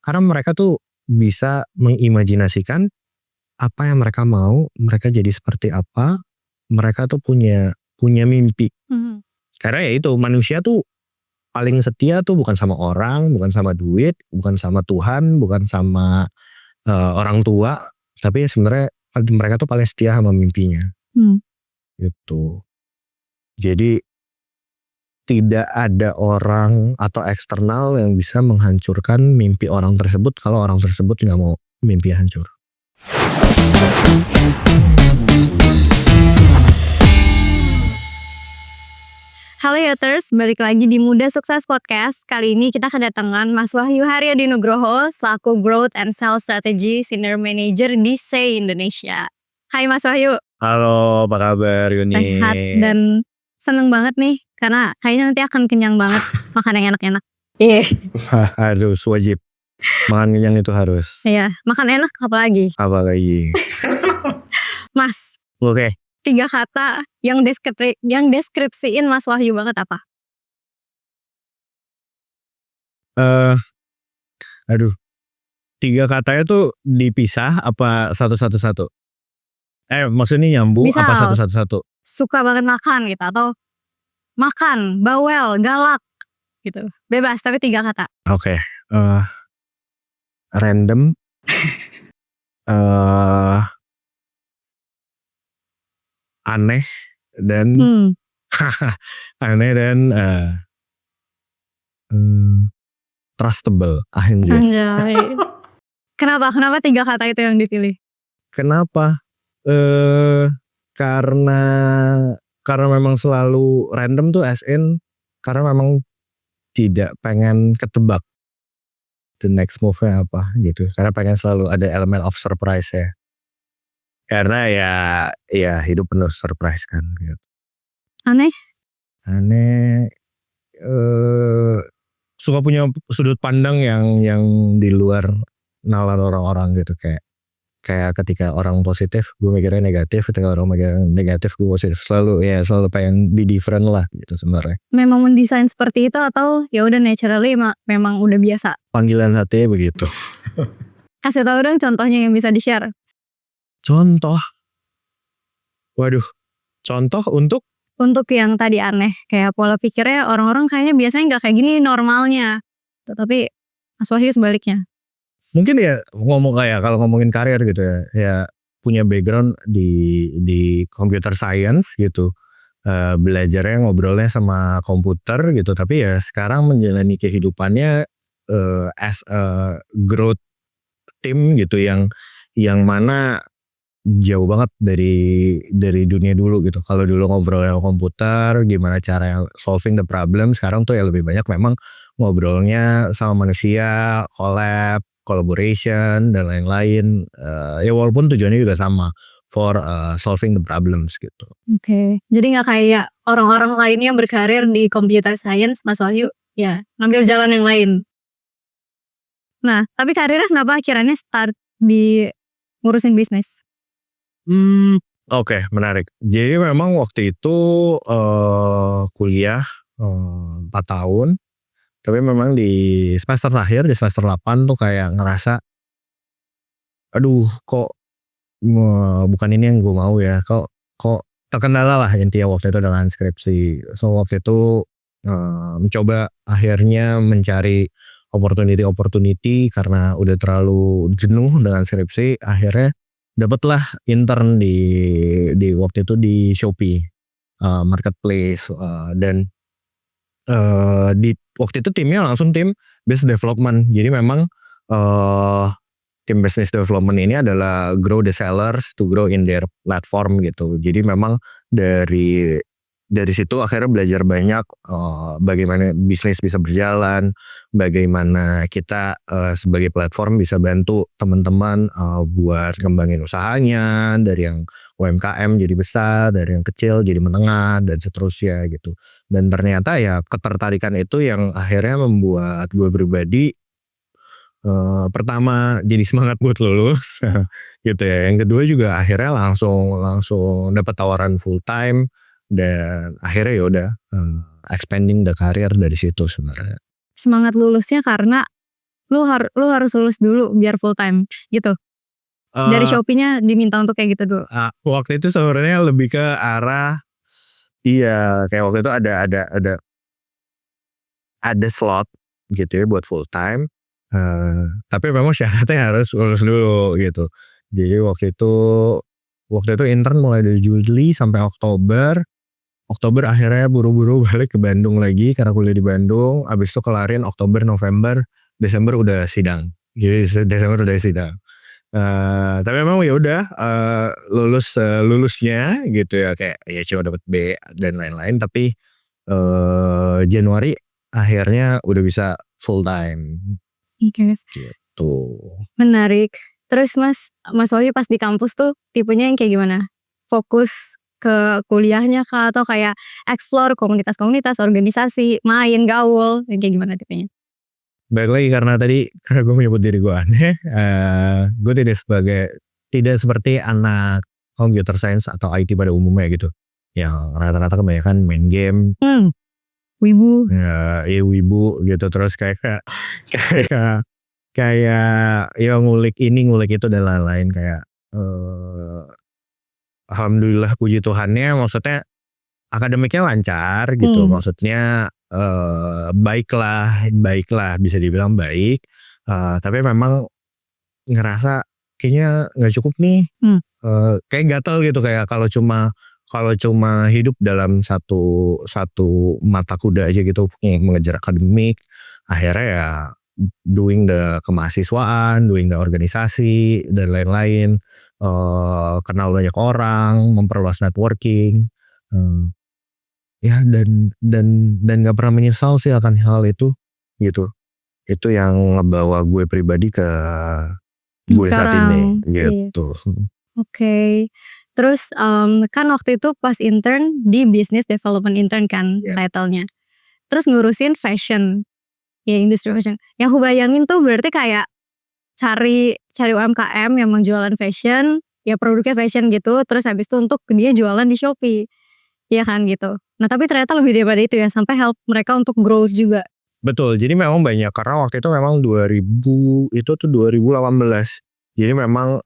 Karena mereka tuh bisa mengimajinasikan apa yang mereka mau, mereka jadi seperti apa, mereka tuh punya mimpi. Karena ya itu, manusia tuh paling setia tuh bukan sama orang, bukan sama duit, bukan sama Tuhan, bukan sama orang tua, tapi sebenarnya mereka tuh paling setia sama mimpinya. Gitu. Jadi tidak ada orang atau eksternal yang bisa menghancurkan mimpi orang tersebut kalau orang tersebut nggak mau mimpi hancur. Halo Yoters, balik lagi di Muda Sukses Podcast. Kali ini kita kedatangan Mas Wahyu Haryadi Nugroho selaku Growth and Sales Strategy Senior Manager di Say Indonesia. Hai Mas Wahyu. Halo, apa kabar Yuni? Sehat dan seneng banget nih karena kayaknya nanti akan kenyang banget makan yang enak-enak. Iya. Harus wajib. Makan kenyang itu harus. Iya, makan enak apalagi? Apalagi. Mas. Oke. 3 kata yang deskripsiin Mas Wahyu banget apa? Aduh. 3 katanya tuh dipisah apa satu-satu? Maksudnya nyambung Bisa, apa satu-satu? Suka banget makan gitu atau makan, bawel, galak gitu. Bebas tapi 3 kata. Oke. Random. Aneh dan trustable. Anjay. Kenapa 3 kata itu yang dipilih? Kenapa? Karena memang selalu random tuh as in karena memang tidak pengen ketebak the next move-nya apa gitu. Karena pengen selalu ada elemen of surprise ya. Karena ya hidup penuh surprise kan gitu. Aneh? Suka punya sudut pandang yang di luar nalar orang-orang gitu, kayak ketika orang positif gue mikirnya negatif, ketika orang mikirnya negatif gue positif, selalu pengen be different lah gitu sebenarnya. Memang mendesain seperti itu atau ya udah naturally memang udah biasa? Panggilan hatinya begitu. Kasih tahu dong contohnya yang bisa di-share. Contoh? Waduh, contoh untuk yang tadi aneh, kayak pola pikirnya orang-orang kayaknya biasanya nggak kayak gini normalnya, tapi Mas Wahyu sebaliknya. Mungkin ya kalau ngomongin karir gitu ya punya background di computer science gitu, belajarnya ngobrolnya sama komputer gitu, tapi ya sekarang menjalani kehidupannya as a growth team gitu yang mana jauh banget dari dunia dulu gitu. Kalau dulu ngobrolnya komputer gimana cara solving the problem, sekarang tuh ya lebih banyak memang ngobrolnya sama manusia, collaboration dan lain-lain, ya walaupun tujuannya juga sama for solving the problems gitu. Oke. Jadi nggak kayak orang-orang lainnya berkarir di computer science, Mas Wahyu ya ngambil jalan yang lain. Nah, tapi karirnya kenapa akhirnya start di ngurusin bisnis? Oke, menarik. Jadi memang waktu itu kuliah 4 tahun. Tapi memang di semester terakhir, di semester 8 tuh kayak ngerasa, aduh kok bukan ini yang gue mau ya, kok terkendala lah intinya waktu itu dengan skripsi. So waktu itu mencoba akhirnya mencari opportunity karena udah terlalu jenuh dengan skripsi. Akhirnya dapatlah intern di waktu itu di Shopee marketplace, dan di waktu itu timnya langsung tim business development. Jadi memang tim business development ini adalah grow the sellers to grow in their platform gitu. Jadi memang dari situ akhirnya belajar banyak bagaimana bisnis bisa berjalan, bagaimana kita sebagai platform bisa bantu teman-teman buat ngembangin usahanya dari yang UMKM jadi besar, dari yang kecil jadi menengah dan seterusnya gitu. Dan ternyata ya ketertarikan itu yang akhirnya membuat gue pribadi pertama jadi semangat buat lulus gitu ya. Yang kedua juga akhirnya langsung dapat tawaran full time. Dan akhirnya ya udah expanding the career dari situ sebenarnya. Semangat lulusnya karena lu harus lulus dulu biar full time gitu. Dari Shopee-nya diminta untuk kayak gitu dulu. Waktu itu sebenarnya lebih ke arah kayak waktu itu ada slot gitu ya buat full time. Tapi memang syaratnya harus lulus dulu gitu. Jadi waktu itu intern mulai dari Juli sampai Oktober. Oktober akhirnya buru-buru balik ke Bandung lagi karena kuliah di Bandung. Abis itu kelarin Oktober, November, Desember udah sidang. Jadi Desember udah sidang. Tapi memang ya udah lulusnya gitu ya, kayak ya cuma dapat B dan lain-lain, tapi Januari akhirnya udah bisa full time Oke. gitu. Menarik. Terus Mas Wahyu pas di kampus tuh tipenya yang kayak gimana? Fokus ke kuliahnya kah atau kayak explore komunitas-komunitas, organisasi, main, gaul, yang kayak gimana tipenya? Balik lagi karena gue menyebut diri gue aneh, gue tidak seperti anak computer science atau IT pada umumnya gitu, yang rata-rata kebanyakan main game, Wibu. ya wibu gitu, terus kayak ya ngulik ini ngulik itu dan lain-lain, kayak alhamdulillah puji Tuhannya, maksudnya akademiknya lancar gitu, maksudnya baiklah bisa dibilang baik, tapi memang ngerasa kayaknya nggak cukup nih, kayak gatel gitu, kayak kalau cuma hidup dalam satu mata kuda aja gitu, mengejar akademik, akhirnya ya doing the kemahasiswaan, doing the organisasi dan lain-lain, kenal banyak orang, memperluas networking, ya dan nggak pernah menyesal sih akan hal itu gitu. Itu yang ngebawa gue pribadi ke gue saat ini gitu. Oke. Terus kan waktu itu pas intern di business development intern kan title-nya. Terus ngurusin fashion, ya industri fashion. Yang aku bayangin tuh berarti kayak cari UMKM yang menjualan fashion, ya produknya fashion gitu, terus habis itu untuk dia jualan di Shopee. Iya kan gitu. Nah tapi ternyata lebih daripada itu ya, sampai help mereka untuk grow juga. Betul, jadi memang banyak, karena waktu itu memang 2018. Jadi memang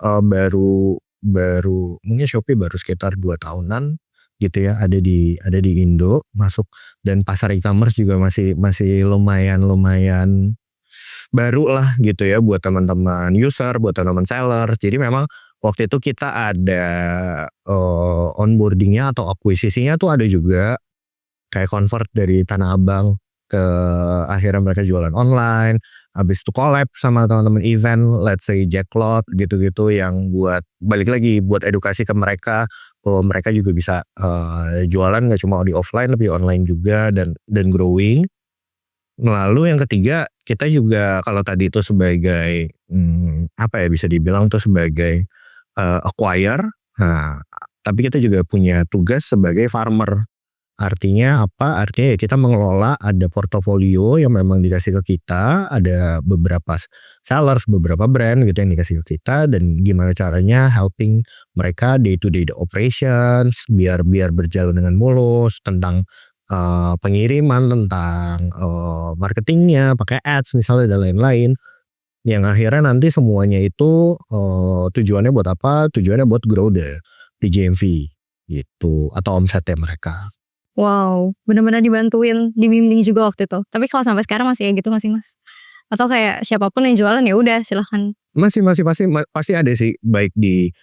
baru mungkin Shopee baru sekitar 2 tahunan gitu ya, ada di Indo masuk, dan pasar e-commerce juga masih lumayan baru lah gitu ya buat teman-teman user, buat teman-teman seller. Jadi memang waktu itu kita ada onboardingnya atau akuisisinya tuh ada juga, kayak convert dari Tanah Abang ke akhirnya mereka jualan online, habis itu collab sama teman-teman event, let's say Jacklot gitu-gitu, yang buat balik lagi buat edukasi ke mereka bahwa mereka juga bisa jualan nggak cuma di offline, lebih online juga, dan growing. Lalu yang ketiga, kita juga kalau tadi itu sebagai apa ya, bisa dibilang tuh sebagai acquire, nah tapi kita juga punya tugas sebagai farmer. Artinya apa? Artinya ya kita mengelola, ada portofolio yang memang dikasih ke kita, ada beberapa sellers, beberapa brand gitu yang dikasih ke kita, dan gimana caranya helping mereka day to day operations biar berjalan dengan mulus, tentang pengiriman, tentang marketingnya, pakai ads misalnya dan lain-lain. Yang akhirnya nanti semuanya itu tujuannya buat apa? Tujuannya buat grow di GMV gitu, atau omsetnya mereka. Wow, benar-benar dibantuin, dibimbing juga waktu itu. Tapi kalau sampai sekarang masih kayak gitu nggak sih Mas? Atau kayak siapapun yang jualan ya udah silahkan? Masih pasti ada sih, baik di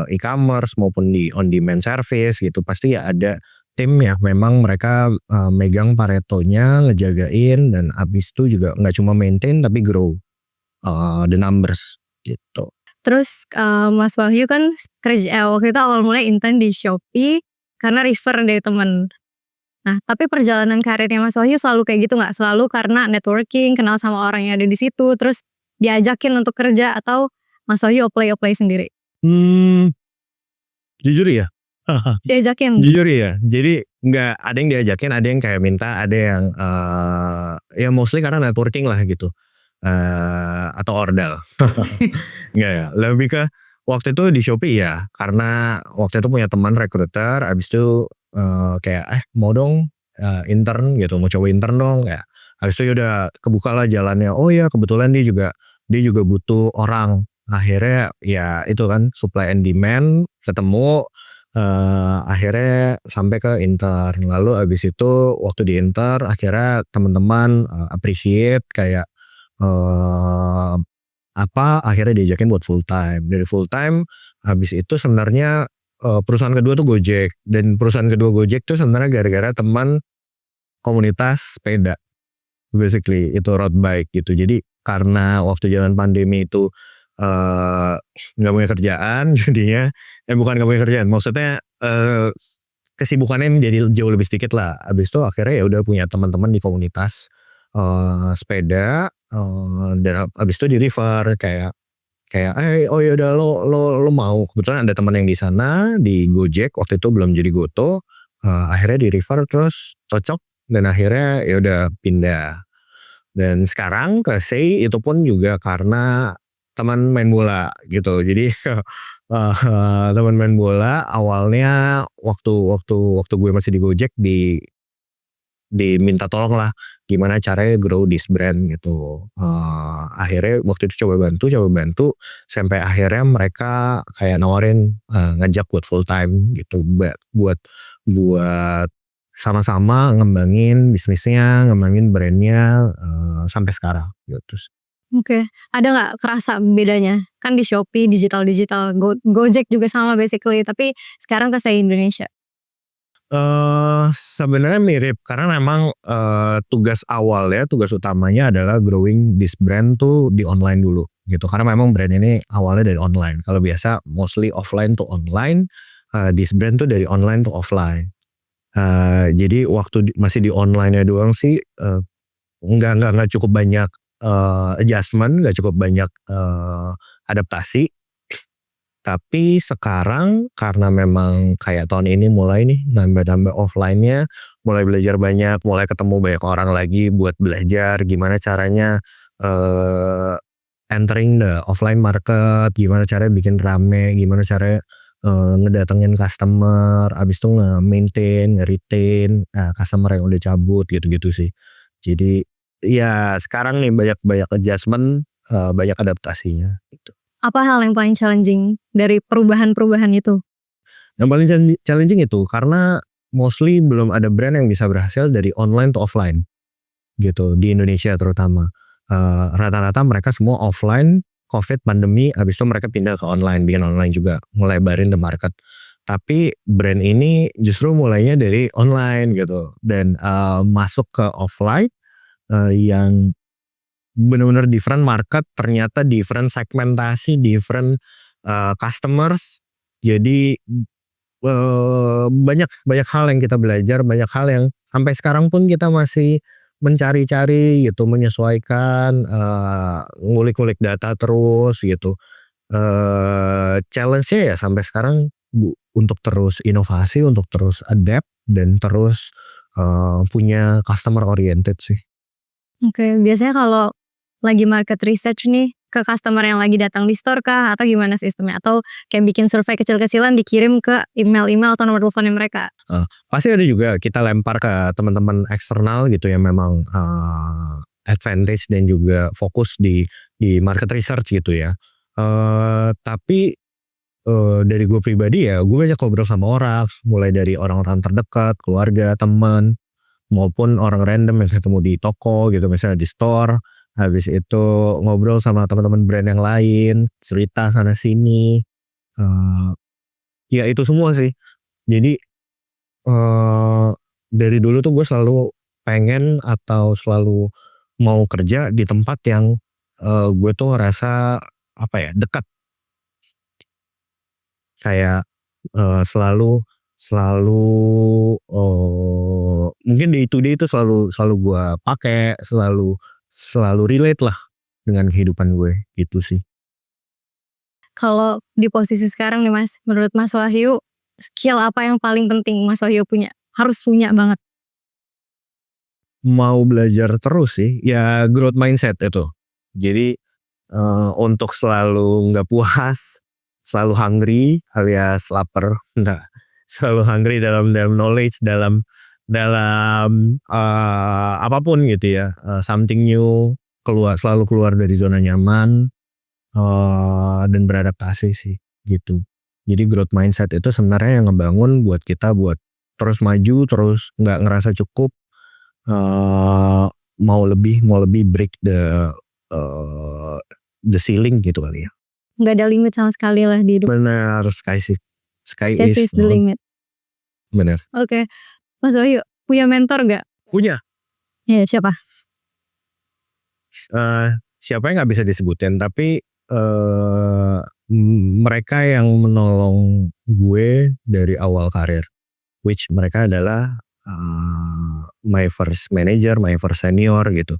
e-commerce maupun di on demand service gitu, pasti ya ada tim ya memang mereka megang paretonya, ngejagain, dan abis itu juga nggak cuma maintain tapi grow the numbers gitu. Terus Mas Wahyu kan kerja waktu itu awal mulai intern di Shopee karena refer dari teman. Nah tapi perjalanan karirnya Mas Wahyu selalu kayak gitu nggak? Selalu karena networking, kenal sama orang yang ada di situ, terus diajakin untuk kerja, atau Mas Wahyu apply sendiri? Jujur ya, Diajakin? jujur ya, jadi nggak, ada yang diajakin, ada yang kayak minta, ada yang ya mostly karena networking lah gitu, atau ordal. Nggak ya, lebih ke waktu itu di Shopee ya, karena waktu itu punya teman recruiter, abis itu kayak mau dong intern gitu, mau coba intern dong, kayak Habis itu ya udah kebukalah jalannya, oh ya kebetulan dia juga butuh orang. Akhirnya ya itu kan supply and demand ketemu, akhirnya sampai ke intern. Lalu abis itu waktu di intern akhirnya teman-teman appreciate kayak akhirnya diajakin buat full time. Dari full time habis itu sebenarnya perusahaan kedua tuh Gojek, dan perusahaan kedua Gojek tuh sebenarnya gara-gara teman komunitas sepeda, basically itu road bike gitu. Jadi karena waktu zaman pandemi itu nggak punya kerjaan jadinya, bukan nggak punya kerjaan, maksudnya kesibukannya jadi jauh lebih sedikit lah. Habis itu akhirnya ya udah punya teman-teman di komunitas sepeda, dan habis itu di refer kayak oh ya udah lo mau, kebetulan ada teman yang di sana di Gojek waktu itu belum jadi Goto, akhirnya di refer terus cocok dan akhirnya ya udah pindah. Dan sekarang ke Sei itu pun juga karena teman main bola gitu. Jadi teman main bola awalnya waktu gue masih di Gojek diminta tolong lah gimana caranya grow this brand gitu. Akhirnya waktu itu coba bantu sampai akhirnya mereka kayak nawarin ngajak buat full time gitu, buat sama-sama ngembangin bisnisnya, ngembangin brandnya sampai sekarang gitu. Oke, ada nggak kerasa bedanya? Kan di Shopee digital, Gojek juga sama basically, tapi sekarang ke Sei Indonesia. Sebenarnya mirip karena memang tugas utamanya adalah growing this brand tuh di online dulu gitu, karena memang brand ini awalnya dari online. Kalau biasa mostly offline to online, this brand tuh dari online to offline. Jadi waktu masih di online-nya doang sih nggak cukup banyak adjustment, nggak cukup banyak adaptasi. Tapi sekarang karena memang kayak tahun ini mulai nih nambah-nambah offline-nya, mulai belajar banyak, mulai ketemu banyak orang lagi buat belajar gimana caranya entering the offline market, gimana caranya bikin rame, gimana caranya ngedatengin customer, abis itu nge-maintain, nge-retain customer yang udah cabut gitu-gitu sih. Jadi ya sekarang nih banyak adjustment, banyak adaptasinya gitu. Apa hal yang paling challenging dari perubahan-perubahan itu? Yang paling challenging itu karena mostly belum ada brand yang bisa berhasil dari online to offline gitu di Indonesia terutama. Rata-rata mereka semua offline, COVID, pandemi, habis itu mereka pindah ke online, bikin online juga, ngelebarin the market. Tapi brand ini justru mulainya dari online gitu, dan masuk ke offline yang benar-benar different market, ternyata different segmentasi, different customers. Jadi banyak hal yang kita belajar, banyak hal yang sampai sekarang pun kita masih mencari-cari gitu, menyesuaikan, ngulik-ngulik data terus gitu. Challenge-nya ya sampai sekarang untuk terus inovasi, untuk terus adapt dan terus punya customer oriented sih. Oke, biasanya kalau lagi market research nih, ke customer yang lagi datang di store kah? Atau gimana sistemnya? Atau kayak bikin survei kecil-kecilan dikirim ke email-email atau nomor teleponnya mereka? Pasti ada juga kita lempar ke teman-teman eksternal gitu yang memang advantage dan juga fokus di market research gitu ya. Tapi dari gue pribadi ya, gue banyak ngobrol sama orang, mulai dari orang-orang terdekat, keluarga, teman, maupun orang random yang ketemu di toko gitu, misalnya di store. Habis itu ngobrol sama teman-teman brand yang lain, cerita sana sini. Ya itu semua sih. Jadi dari dulu tuh gue selalu pengen atau selalu mau kerja di tempat yang gue tuh ngerasa apa ya, dekat. Kayak selalu mungkin day to day itu selalu gue pakai, selalu relate lah dengan kehidupan gue gitu sih. Kalau di posisi sekarang nih Mas, menurut Mas Wahyu, skill apa yang paling penting Mas Wahyu punya? Harus punya banget. Mau belajar terus sih, ya growth mindset itu. Jadi untuk selalu nggak puas, selalu hungry alias lapar, nah selalu hungry dalam knowledge, dalam dalam apapun gitu ya, something new, selalu keluar dari zona nyaman, dan beradaptasi sih gitu. Jadi growth mindset itu sebenarnya yang ngebangun buat kita buat terus maju, terus nggak ngerasa cukup, mau lebih break the ceiling gitu kali ya. Nggak ada limit sama sekali lah di hidup. Benar, sky Sky is the limit. Benar. Oke, Mas Wahyu punya mentor nggak? Punya. Ya siapa? Siapa yang nggak bisa disebutin, tapi mereka yang menolong gue dari awal karir, which mereka adalah my first manager, my first senior gitu.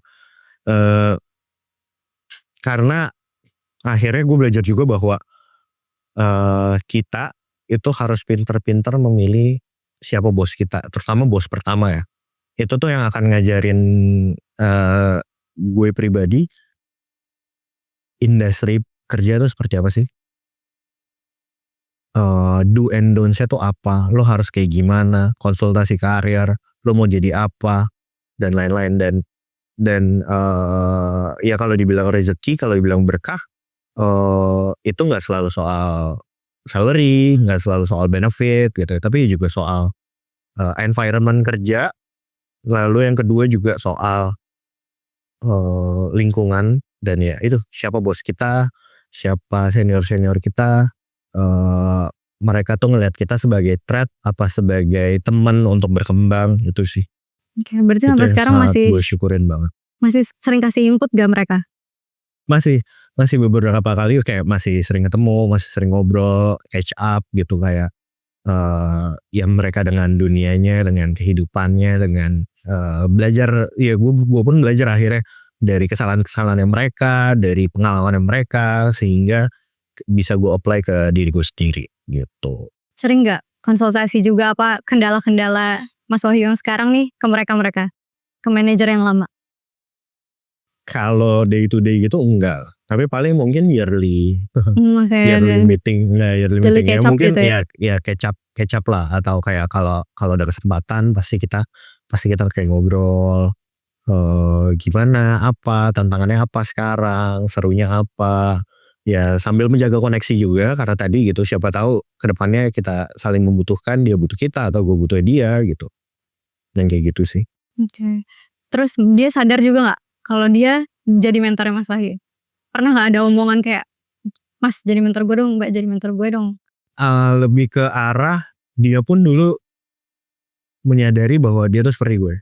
Karena akhirnya gue belajar juga bahwa kita itu harus pinter-pinter memilih siapa bos kita, terutama bos pertama ya. Itu tuh yang akan ngajarin gue pribadi industri kerja tuh seperti apa sih, do and don'ts-nya tuh apa, lo harus kayak gimana, konsultasi karir, lo mau jadi apa, dan lain-lain. Dan ya kalau dibilang rezeki, kalau dibilang berkah, itu nggak selalu soal salary, nggak selalu soal benefit gitu, tapi juga soal environment kerja. Lalu yang kedua juga soal lingkungan, dan ya itu siapa bos kita, siapa senior kita, mereka tuh ngelihat kita sebagai threat apa sebagai teman untuk berkembang, itu sih. Oke, berarti Itu sampai yang sekarang sangat masih gue syukurin banget. masih sering kasih input gak mereka? Masih beberapa kali kayak masih sering ketemu, masih sering ngobrol, catch up gitu, kayak ya mereka dengan dunianya, dengan kehidupannya, dengan belajar. Ya gue pun belajar akhirnya dari kesalahan-kesalahan mereka, dari pengalaman mereka, sehingga bisa gue apply ke diriku sendiri gitu. Sering gak konsultasi juga apa kendala-kendala Mas Wahyu yang sekarang nih ke mereka, ke manajer yang lama? Kalau day to day gitu enggak, tapi paling mungkin yearly Yearly meeting, yearly Daily meeting ya catch up mungkin gitu ya? ya catch up lah, atau kayak kalau ada kesempatan pasti kita kayak ngobrol, gimana, apa tantangannya, apa sekarang, serunya apa, ya sambil menjaga koneksi juga, karena tadi gitu siapa tahu kedepannya kita saling membutuhkan, dia butuh kita atau gue butuh dia gitu, dan kayak gitu sih. Oke. Terus dia sadar juga gak kalau dia jadi mentornya Mas Wahyu? Pernah gak ada omongan kayak, Mas jadi mentor gue dong, Mbak jadi mentor gue dong? Lebih ke arah dia pun dulu menyadari bahwa dia tuh seperti gue,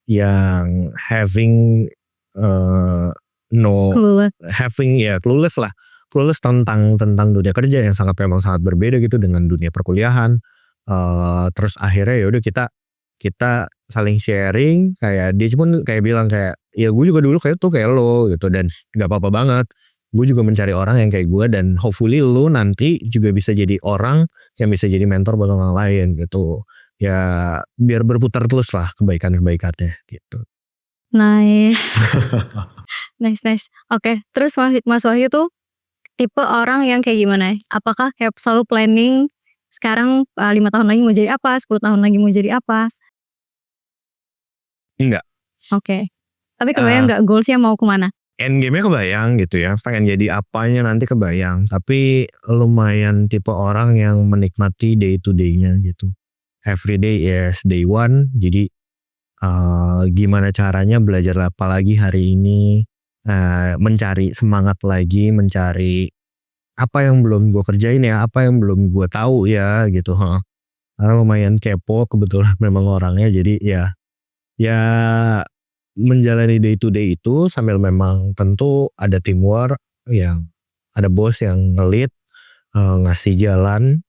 yang having clueless tentang dunia kerja yang memang sangat berbeda gitu dengan dunia perkuliahan. Terus akhirnya ya udah kita saling sharing, kayak dia pun kayak bilang kayak, ya gue juga dulu kayak lo gitu, dan nggak apa-apa banget. Gue juga mencari orang yang kayak gue, dan hopefully lo nanti juga bisa jadi orang yang bisa jadi mentor buat orang lain gitu. Ya biar berputar terus lah kebaikannya gitu. Nice. Nice. Oke, terus Mas Wahyu tuh tipe orang yang kayak gimana? Apakah kayak selalu planning sekarang 5 tahun lagi mau jadi apa, 10 tahun lagi mau jadi apa? Enggak. Oke. Tapi kebayang gak goalsnya mau kemana? Endgame-nya kebayang gitu ya, pengen jadi apanya nanti kebayang, tapi lumayan tipe orang yang menikmati day to day-nya gitu. Every day is day one, jadi gimana caranya belajar apa lagi hari ini, mencari semangat lagi, mencari apa yang belum gue kerjain ya, apa yang belum gue tahu ya gitu. Karena lumayan kepo kebetulan memang orangnya, jadi ya menjalani day to day itu sambil memang tentu ada teamwork, yang ada bos yang nge-lead, ngasih jalan,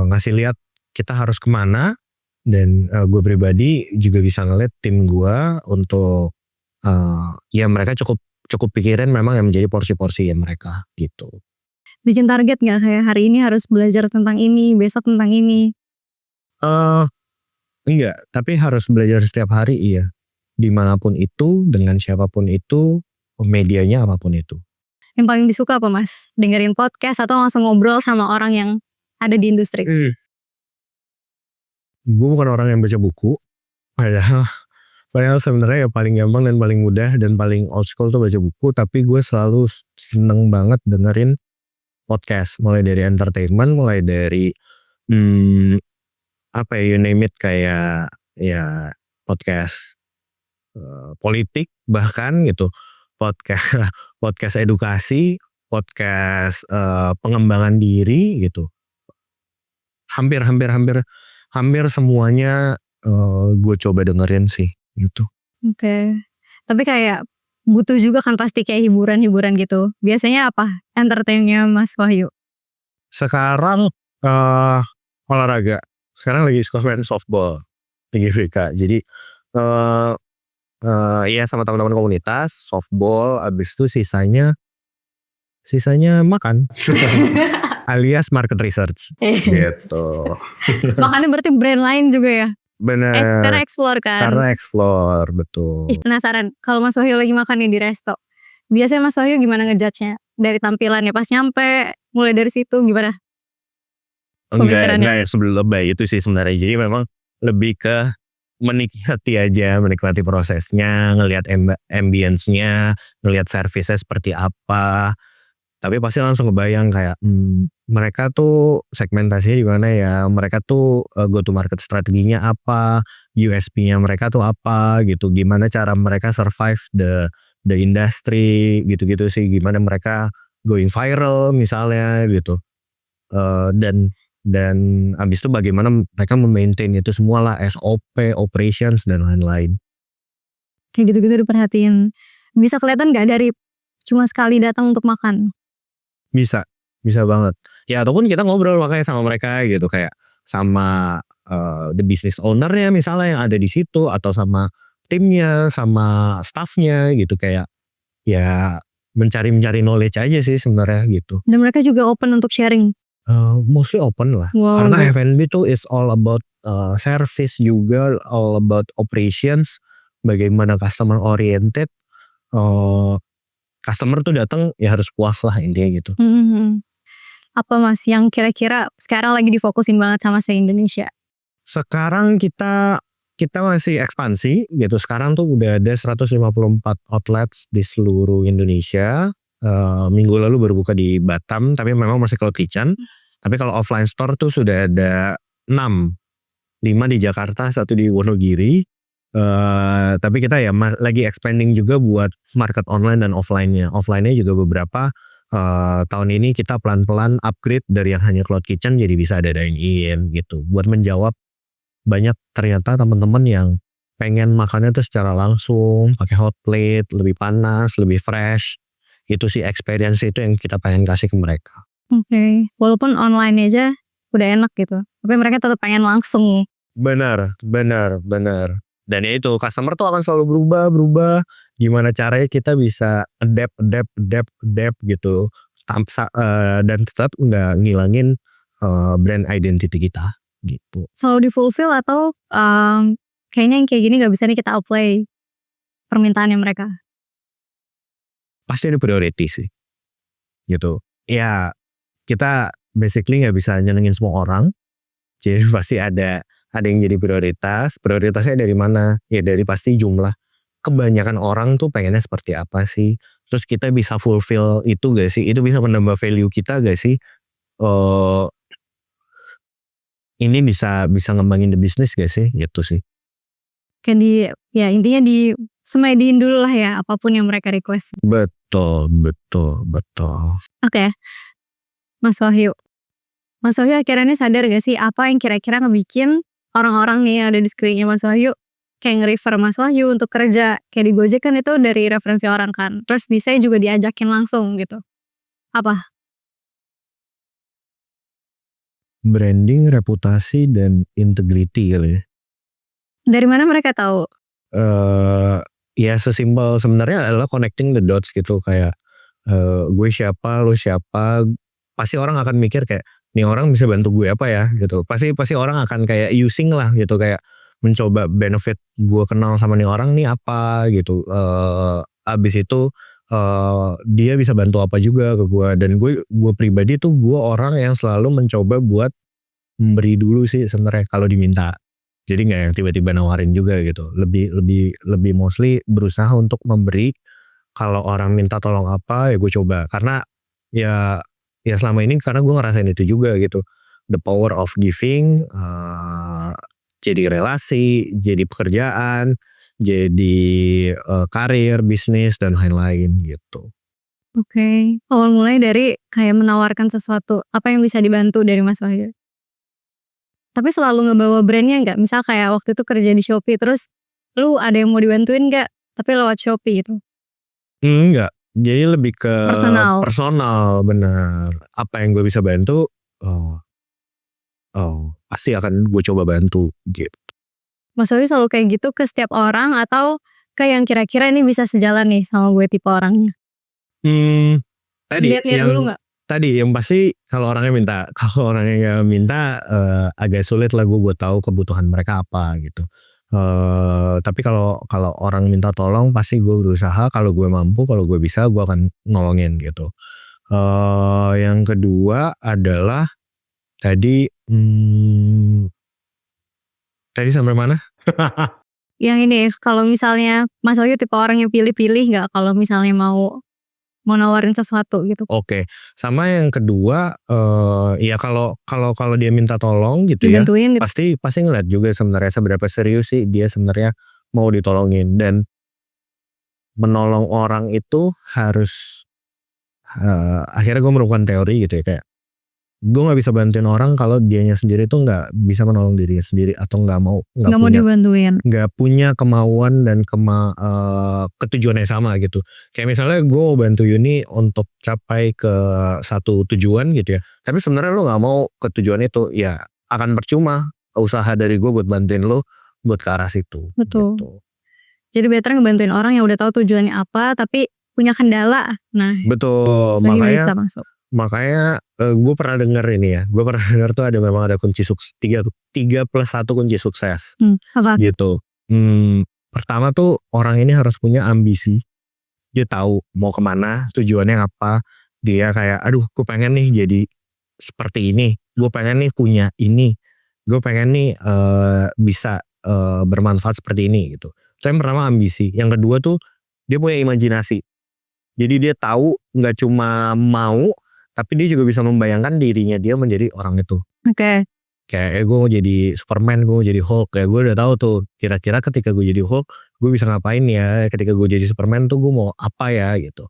ngasih lihat kita harus kemana, dan gue pribadi juga bisa ngeliat tim gue untuk ya mereka cukup pikirin memang yang menjadi porsi-porsi mereka gitu. Bikin target gak kayak hari ini harus belajar tentang ini, besok tentang ini? Enggak, tapi harus belajar setiap hari, iya. Dimanapun itu, dengan siapapun itu, medianya apapun itu. Yang paling disuka apa Mas? Dengerin podcast atau langsung ngobrol sama orang yang ada di industri? gue bukan orang yang baca buku. Padahal sebenarnya ya paling gampang dan paling mudah dan paling old school tuh baca buku. Tapi gue selalu seneng banget dengerin podcast. Mulai dari entertainment, mulai dari apa ya, you name it, kayak ya podcast politik bahkan gitu, podcast podcast edukasi, podcast pengembangan diri gitu. Hampir semuanya gue coba dengerin sih gitu. Oke. Tapi kayak butuh juga kan pasti kayak hiburan-hiburan gitu. Biasanya apa entertainnya Mas Wahyu? Sekarang olahraga. Sekarang lagi suka main softball di GBK. Jadi ya sama teman-teman komunitas softball. Abis itu sisanya makan. Alias market research gitu. Makannya berarti brand lain juga ya? Bener. Karena explore kan? Karena explore, betul. Penasaran, kalau Mas Wahyu lagi makan nih di resto, biasanya Mas Wahyu gimana ngejudge-nya? Dari tampilannya pas nyampe, mulai dari situ gimana? Enggak sebelum lebay itu sih sebenarnya. Jadi memang lebih ke menikmati prosesnya, ngelihat ambience-nya, ngelihat service-nya seperti apa. Tapi pasti langsung kebayang kayak mereka tuh segmentasinya di mana ya, mereka tuh go to market strateginya apa, USP-nya mereka tuh apa gitu, gimana cara mereka survive the industry gitu-gitu sih, gimana mereka going viral misalnya gitu. Dan abis itu bagaimana mereka memaintain itu semua lah, SOP, operations dan lain-lain. Kayak gitu-gitu diperhatiin. Bisa kelihatan gak dari cuma sekali datang untuk makan? Bisa banget. Ya ataupun kita ngobrol makanya sama mereka gitu, kayak sama the business owner-nya misalnya yang ada di situ, atau sama timnya, sama staffnya gitu, kayak ya mencari knowledge aja sih sebenarnya gitu. Dan mereka juga open untuk sharing? Mostly open lah. Wow, karena F&B tuh it's all about service juga, all about operations, bagaimana customer oriented. Customer tuh datang ya harus puas lah intinya gitu. Apa Mas yang kira-kira sekarang lagi difokusin banget sama se-Indonesia? Sekarang kita masih ekspansi gitu. Sekarang tuh udah ada 154 outlets di seluruh Indonesia. Minggu lalu baru buka di Batam, tapi memang masih cloud kitchen. Tapi kalau offline store tuh sudah ada 6. 5 di Jakarta, 1 di Wonogiri. Tapi kita ya lagi expanding juga buat market online dan offline-nya. Offline-nya juga beberapa. Tahun ini kita pelan-pelan upgrade dari yang hanya cloud kitchen jadi bisa ada dine-in gitu. Buat menjawab banyak ternyata teman-teman yang pengen makannya tuh secara langsung, pakai hot plate, lebih panas, lebih fresh. Itu sih experience itu yang kita pengen kasih ke mereka. Oke. Walaupun online aja udah enak gitu. Tapi mereka tetap pengen langsung. Benar. Dan ya itu customer tuh akan selalu berubah. Gimana caranya kita bisa adapt gitu. Dan tetap nggak ngilangin brand identity kita gitu. Selalu di-fulfill atau kayaknya yang kayak gini nggak bisa nih kita apply permintaannya mereka? Pasti ada priority sih gitu. Ya kita basically nggak bisa nyenengin semua orang. Jadi pasti ada yang jadi prioritasnya dari mana? Ya dari pasti jumlah. Kebanyakan orang tuh pengennya seperti apa sih? Terus kita bisa fulfill itu gak sih? Itu bisa menambah value kita gak sih? Ini bisa ngembangin the business gak sih? Gitu sih. Kan ya intinya semediin dulu lah ya apapun yang mereka request. Betul. Oke. Mas Wahyu akhirnya sadar gak sih apa yang kira-kira ngebikin orang-orang nih yang ada di sekelilingnya Mas Wahyu kayak nge-refer Mas Wahyu untuk kerja? Kayak di Gojek kan itu dari referensi orang kan. Terus di saya juga diajakin langsung gitu. Apa? Branding, reputasi, dan integrity kali ya. Dari mana mereka tahu? Ya sesimpel sebenarnya adalah connecting the dots gitu, kayak gue siapa, lo siapa. Pasti orang akan mikir kayak nih orang bisa bantu gue apa ya gitu. Pasti orang akan kayak using lah gitu, kayak mencoba benefit gue kenal sama nih orang nih apa gitu. Abis itu dia bisa bantu apa juga ke gue. Dan gue pribadi tuh gue orang yang selalu mencoba buat memberi dulu sih sebenarnya kalau diminta Jadi nggak yang tiba-tiba nawarin juga gitu. Lebih mostly berusaha untuk memberi. Kalau orang minta tolong apa ya gue coba. Karena ya selama ini karena gue ngerasain itu juga gitu. The power of giving, jadi relasi, jadi pekerjaan, jadi karir, bisnis dan lain-lain gitu. Oke. Awal mulai dari kayak menawarkan sesuatu, apa yang bisa dibantu dari Mas Wahyu? Tapi selalu ngebawa brand-nya nggak? Misal kayak waktu itu kerja di Shopee terus, lu ada yang mau dibantuin nggak? Tapi lewat Shopee gitu, Enggak, jadi lebih ke personal. personal, bener. Apa yang gue bisa bantu, oh pasti akan gue coba bantu gitu. Mas Wahyu selalu kayak gitu ke setiap orang atau ke yang kira-kira ini bisa sejalan nih sama gue tipe orangnya? Tadi Lihat-lihat dulu nggak? yang pasti kalau orangnya minta, kalau orangnya nggak minta, agak sulit lah gue buat tahu kebutuhan mereka apa gitu. Tapi kalau orang minta tolong pasti gue berusaha, kalau gue mampu, kalau gue bisa gue akan nolongin gitu. Yang kedua adalah tadi, tadi sampai mana? Yang ini, kalau misalnya Mas Wahyu tipe orang yang pilih-pilih nggak kalau misalnya mau nawarin sesuatu gitu? Oke, sama yang kedua, ya kalau dia minta tolong gitu ya, Dibantuin gitu? pasti ngeliat juga sebenarnya seberapa serius sih dia sebenarnya mau ditolongin. Dan menolong orang itu harus, akhirnya gue menemukan teori gitu ya, kayak gue nggak bisa bantuin orang kalau dianya sendiri tuh nggak bisa menolong dirinya sendiri, atau nggak Nggak mau dibantuin? punya kemauan dan ketujuan yang sama gitu. Kayak misalnya gue mau bantu Yuni untuk capai ke satu tujuan gitu ya, tapi sebenarnya lo nggak mau ke tujuan itu, ya akan percuma usaha dari gue buat bantuin lo buat ke arah situ Betul. gitu. Jadi better ngebantuin orang yang udah tahu tujuannya apa, tapi punya kendala. Nah, Betul, Mas Wahyu bisa masuk. makanya gue pernah denger ini ya, gue pernah denger tuh memang ada kunci sukses, 3+1 kunci sukses Apa? gitu. Pertama tuh orang ini harus punya ambisi, dia tahu mau kemana, tujuannya apa, dia kayak aduh gue pengen nih jadi seperti ini, gue pengen nih punya ini, gue pengen nih bisa bermanfaat seperti ini gitu. Itu yang pertama, ambisi. Yang kedua tuh dia punya imajinasi, jadi dia tahu nggak cuma mau, tapi dia juga bisa membayangkan dirinya dia menjadi orang itu. Oke. Kayak gue mau jadi Superman, gue mau jadi Hulk, kayak gue udah tahu tuh kira-kira ketika gue jadi Hulk gue bisa ngapain ya, ketika gue jadi Superman tuh gue mau apa ya gitu.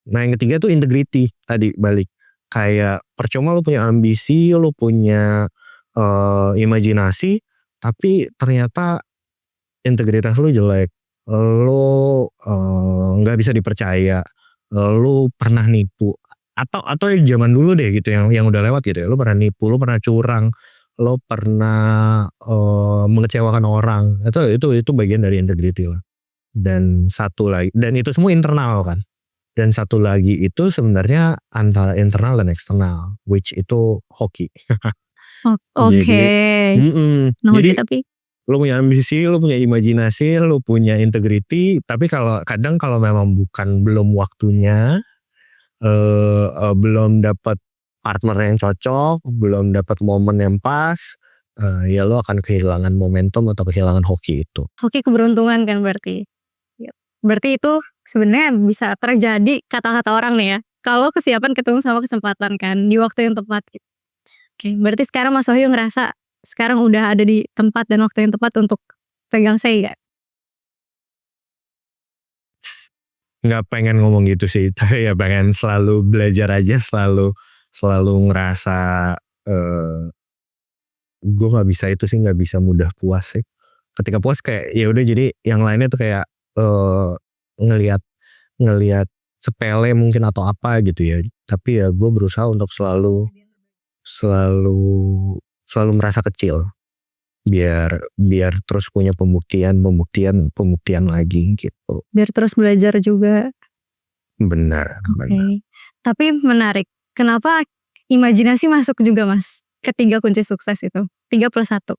Nah yang ketiga tuh integrity, tadi balik kayak percuma lu punya ambisi, lu punya imajinasi, tapi ternyata integritas lu jelek, lu nggak bisa dipercaya, lu pernah nipu, atau zaman dulu deh gitu yang udah lewat gitu ya, lu pernah nipu, lu pernah curang, lu pernah mengecewakan orang, itu bagian dari integrity lah. Dan satu lagi, dan itu semua internal kan, dan satu lagi itu sebenarnya antara internal dan eksternal, which itu hoki. Oke. Jadi Nah, jadi tapi lu punya ambisi, lu punya imajinasi, lu punya integrity, tapi kadang kalau memang belum waktunya, belum dapat partner yang cocok, belum dapat momen yang pas, ya lu akan kehilangan momentum atau kehilangan hoki itu. hoki keberuntungan kan berarti. Berarti itu sebenarnya bisa terjadi kata-kata orang nih ya, kalau kesiapan ketemu sama kesempatan kan, di waktu yang tepat gitu. Oke, berarti sekarang Mas Wahyu ngerasa sekarang udah ada di tempat dan waktu yang tepat untuk pegang sei nggak? Nggak pengen ngomong gitu sih, tapi ya pengen selalu belajar aja, selalu ngerasa gue nggak bisa itu sih, nggak bisa mudah puas sih. Ketika puas kayak ya udah, jadi yang lainnya tuh kayak ngelihat sepele mungkin atau apa gitu ya. Tapi ya gue berusaha untuk selalu merasa kecil, biar terus punya pembuktian lagi gitu. Biar terus belajar juga. Benar. Oke. Tapi menarik, kenapa imajinasi masuk juga Mas, ke 3 kunci sukses itu? 3+1.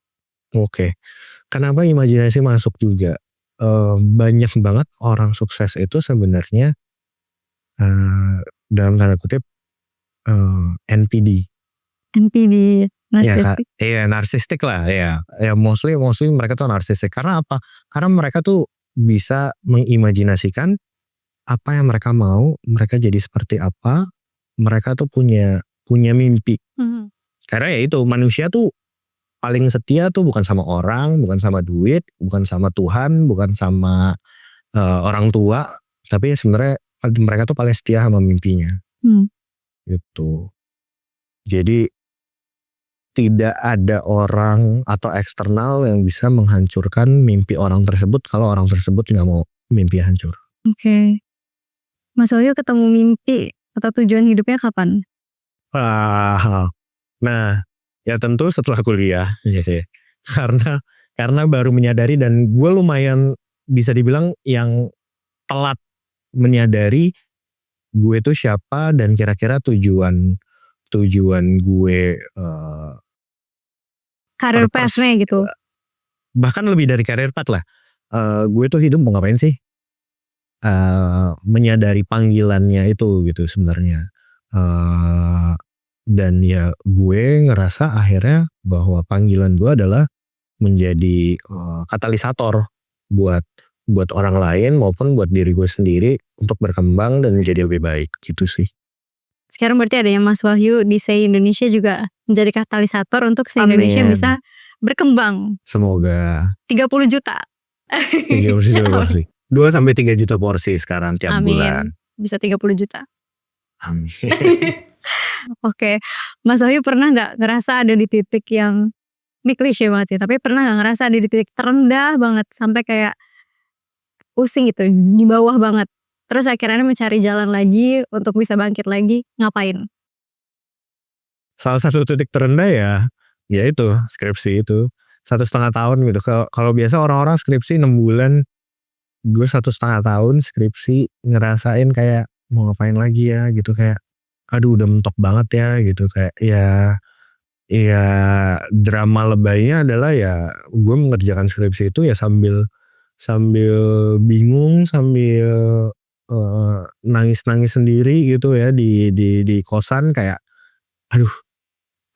Oke. Kenapa imajinasi masuk juga? Banyak banget orang sukses itu sebenarnya dalam tanda kutip NPD. NPD. Narsistik. Iya narsistik lah ya. Ya mostly mereka tuh narsistik. Karena apa? Karena mereka tuh bisa mengimajinasikan apa yang mereka mau, mereka jadi seperti apa, mereka tuh punya mimpi. Karena ya itu manusia tuh paling setia tuh bukan sama orang, bukan sama duit, bukan sama Tuhan, bukan sama orang tua, tapi sebenarnya mereka tuh paling setia sama mimpinya. Gitu. Jadi tidak ada orang atau eksternal yang bisa menghancurkan mimpi orang tersebut kalau orang tersebut nggak mau mimpi hancur. Oke. Mas Wahyu ketemu mimpi atau tujuan hidupnya kapan? Nah, ya tentu setelah kuliah gitu ya. Karena baru menyadari dan gue lumayan bisa dibilang yang telat menyadari gue tuh siapa dan kira-kira tujuan gue Karir path-nya gitu. bahkan lebih dari karir path lah. Gue tuh hidup mau ngapain sih? Menyadari panggilannya itu gitu sebenarnya. Dan ya gue ngerasa akhirnya bahwa panggilan gue adalah menjadi katalisator buat orang lain maupun buat diri gue sendiri untuk berkembang dan menjadi lebih baik gitu sih. Sekarang berarti ada yang Mas Wahyu di SEI Indonesia juga menjadi katalisator untuk SEI Indonesia bisa berkembang. Semoga 30 juta. 30 juta porsi. 2-3 juta porsi sekarang tiap bulan. Bisa 30 juta. Amin. Oke. Mas Wahyu pernah gak ngerasa ada di titik yang, ini klise banget ya, tapi pernah gak ngerasa ada di titik terendah banget sampai kayak pusing gitu, di bawah banget. Terus akhirnya mencari jalan lagi untuk bisa bangkit lagi, ngapain? Salah satu titik terendah ya itu skripsi itu 1,5 tahun gitu. Kalau biasa orang-orang skripsi 6 bulan, gue 1,5 tahun skripsi ngerasain kayak mau ngapain lagi ya gitu, kayak aduh udah mentok banget ya gitu, kayak ya drama lebaynya adalah ya gue mengerjakan skripsi itu ya sambil bingung, sambil nangis sendiri gitu ya di kosan, kayak aduh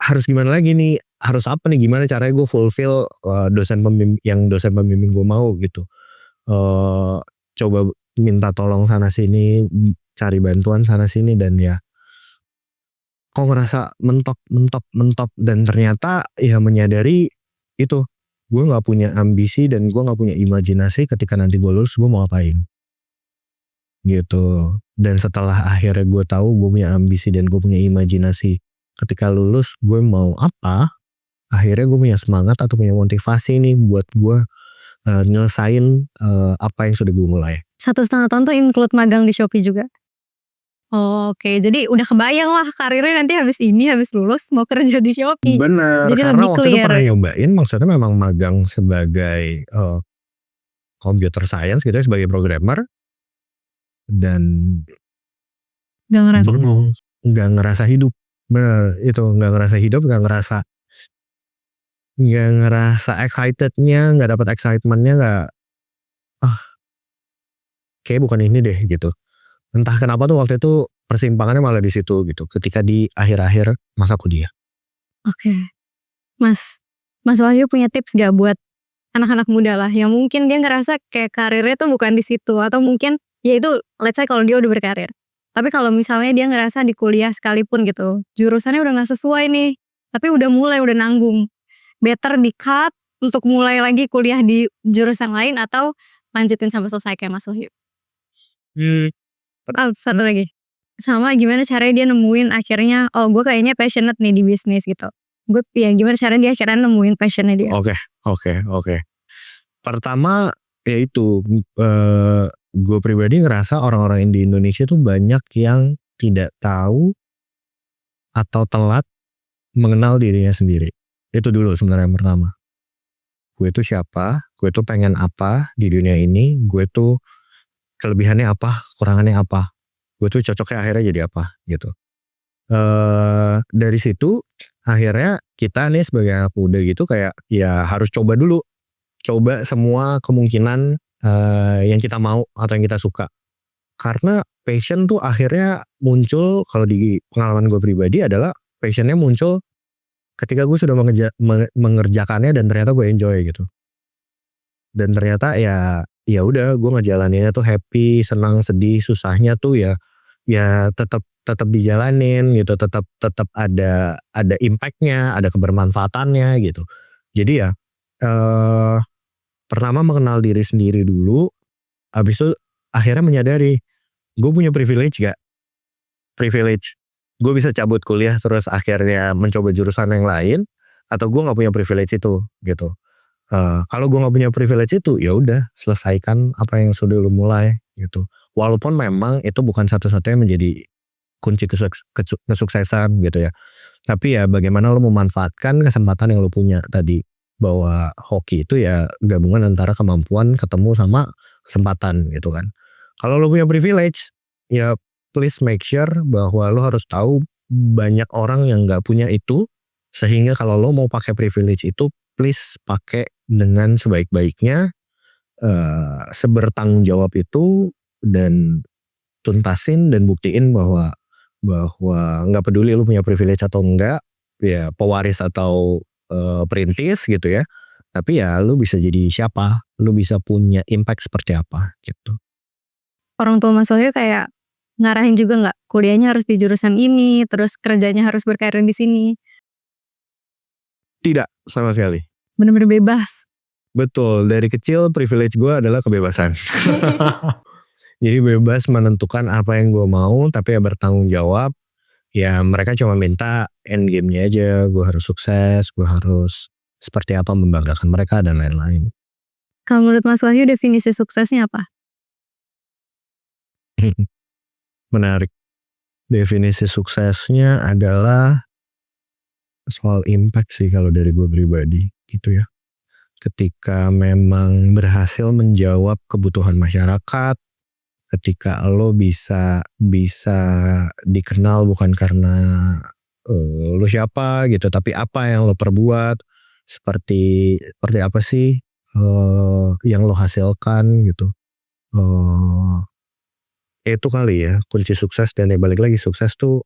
harus gimana lagi nih, harus apa nih, gimana caranya gue fulfill dosen pembimbing gue mau gitu. Coba minta tolong sana sini, cari bantuan sana sini, dan ya kok ngerasa mentok dan ternyata ya menyadari itu gue nggak punya ambisi dan gue nggak punya imajinasi ketika nanti gue lulus gue mau ngapain gitu. Dan setelah akhirnya gue tahu gue punya ambisi dan gue punya imajinasi ketika lulus gue mau apa, akhirnya gue punya semangat atau punya motivasi nih buat gue nyelesain apa yang sudah gue mulai. 1,5 tahun tuh include magang di Shopee juga? Oke, jadi udah kebayang lah karirnya nanti habis lulus mau kerja di Shopee. Bener, jadi karena lebih waktu itu clear. pernah nyobain, maksudnya memang magang sebagai computer science gitu ya, sebagai programmer, dan Gak ngerasa hidup. Bener, itu gak ngerasa hidup, gak ngerasa excitednya, gak dapat excitementnya, gak kayak bukan ini deh gitu. Entah kenapa tuh waktu itu persimpangannya malah di situ gitu, ketika di akhir-akhir masa kuliah. Oke. Mas Wahyu punya tips gak buat anak-anak muda lah yang mungkin dia ngerasa kayak karirnya tuh bukan di situ, atau mungkin ya itu let's say kalau dia udah berkarir, tapi kalau misalnya dia ngerasa di kuliah sekalipun gitu jurusannya udah gak sesuai nih, tapi udah nanggung, better di cut untuk mulai lagi kuliah di jurusan lain atau lanjutin sampai selesai kayak Mas Wahyu? Satu lagi, sama gimana caranya dia nemuin akhirnya gue kayaknya passionate nih di bisnis gitu. Gue ya gimana caranya dia akhirnya nemuin passionnya dia? Oke. Pertama ya itu gue pribadi ngerasa orang-orang di Indonesia tuh banyak yang tidak tahu atau telat mengenal dirinya sendiri. Itu dulu sebenarnya yang pertama. Gue tuh siapa, gue tuh pengen apa di dunia ini, gue tuh kelebihannya apa, kekurangannya apa, gue tuh cocoknya akhirnya jadi apa gitu. Dari situ akhirnya kita nih sebagai anak muda gitu kayak ya harus coba dulu, coba semua kemungkinan yang kita mau atau yang kita suka. Karena passion tuh akhirnya muncul, kalau di pengalaman gue pribadi adalah passionnya muncul ketika gue sudah mengerjakannya dan ternyata gue enjoy gitu. Dan ternyata ya udah gue ngejalaninnya tuh happy, senang, sedih, susahnya tuh ya tetap dijalanin gitu, tetap ada impactnya, ada kebermanfaatannya gitu. Jadi ya pertama mengenal diri sendiri dulu, habis itu akhirnya menyadari gue punya privilege gak? Privilege gue bisa cabut kuliah terus akhirnya mencoba jurusan yang lain, atau gue nggak punya privilege itu gitu. Kalau gue nggak punya privilege itu ya udah selesaikan apa yang sudah lu mulai gitu. Walaupun memang itu bukan satu-satunya menjadi kunci kesuksesan gitu ya. Tapi ya bagaimana lu memanfaatkan kesempatan yang lu punya tadi, bahwa hoki itu ya gabungan antara kemampuan ketemu sama kesempatan gitu kan. Kalau lu punya privilege ya please make sure bahwa lu harus tahu banyak orang yang nggak punya itu, sehingga kalau lo mau pakai privilege itu please pakai dengan sebaik-baiknya, sebertanggung jawab itu, dan tuntasin dan buktiin bahwa nggak peduli lu punya privilege atau enggak, ya pewaris atau perintis gitu ya, tapi ya lu bisa jadi siapa, lu bisa punya impact seperti apa gitu. Orang tua Mas Wahyu kayak ngarahin juga nggak kuliahnya harus di jurusan ini, terus kerjanya harus berkarir di sini? Tidak sama sekali. Bener-bener bebas. Betul, dari kecil privilege gue adalah kebebasan. Jadi bebas menentukan apa yang gue mau, tapi ya bertanggung jawab. Ya mereka cuma minta end game-nya aja, gue harus sukses, gue harus seperti apa membanggakan mereka dan lain-lain. Kalau menurut Mas Wahyu definisi suksesnya apa? Menarik. Definisi suksesnya adalah soal impact sih kalau dari gue pribadi gitu ya. Ketika memang berhasil menjawab kebutuhan masyarakat, ketika lo bisa dikenal bukan karena lo siapa gitu, tapi apa yang lo perbuat, seperti apa sih yang lo hasilkan gitu. Itu kali ya kunci sukses, dan ya balik lagi sukses tuh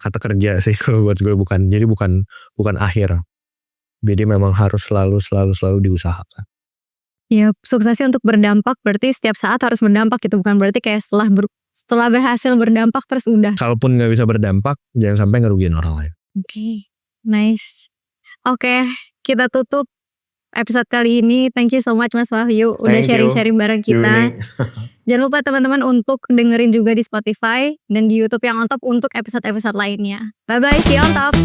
kata kerja sih kalau buat gue, bukan akhir. Jadi memang harus selalu diusahakan. Ya suksesnya untuk berdampak berarti setiap saat harus berdampak gitu, bukan berarti kayak setelah berhasil berdampak terus udah. Kalaupun nggak bisa berdampak, jangan sampai ngerugiin orang lain. Oke, nice. Oke, kita tutup episode kali ini. Thank you so much Mas Wahyu udah Thank you, sharing-sharing bareng kita. Yuni. Jangan lupa teman-teman untuk dengerin juga di Spotify dan di YouTube yang on top untuk episode-episode lainnya. Bye bye, see you on top.